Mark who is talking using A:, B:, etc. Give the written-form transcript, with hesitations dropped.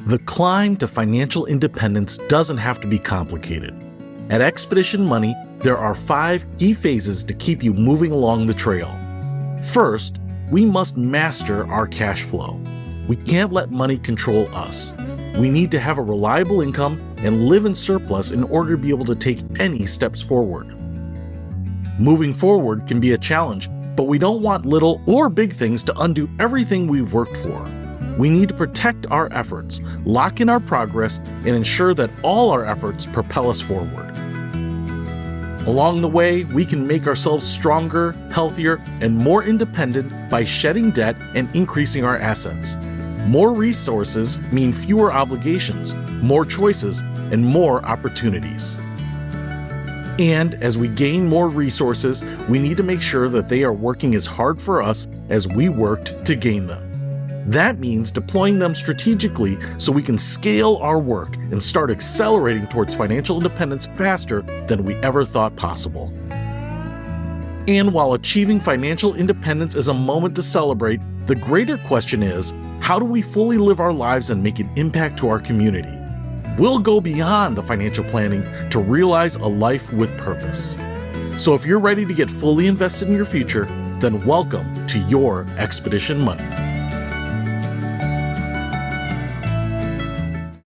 A: The climb to financial independence doesn't have to be complicated. At Expedition Money, there are 5 key phases to keep you moving along the trail. First, we must master our cash flow. We can't let money control us. We need to have a reliable income and live in surplus in order to be able to take any steps forward. Moving forward can be a challenge, but we don't want little or big things to undo everything we've worked for. We need to protect our efforts, lock in our progress, and ensure that all our efforts propel us forward. Along the way, we can make ourselves stronger, healthier, and more independent by shedding debt and increasing our assets. More resources mean fewer obligations, more choices, and more opportunities. And as we gain more resources, we need to make sure that they are working as hard for us as we worked to gain them. That means deploying them strategically so we can scale our work and start accelerating towards financial independence faster than we ever thought possible. And while achieving financial independence is a moment to celebrate, the greater question is, how do we fully live our lives and make an impact to our community? We'll go beyond the financial planning to realize a life with purpose. So if you're ready to get fully invested in your future, then welcome to your Expedition Money.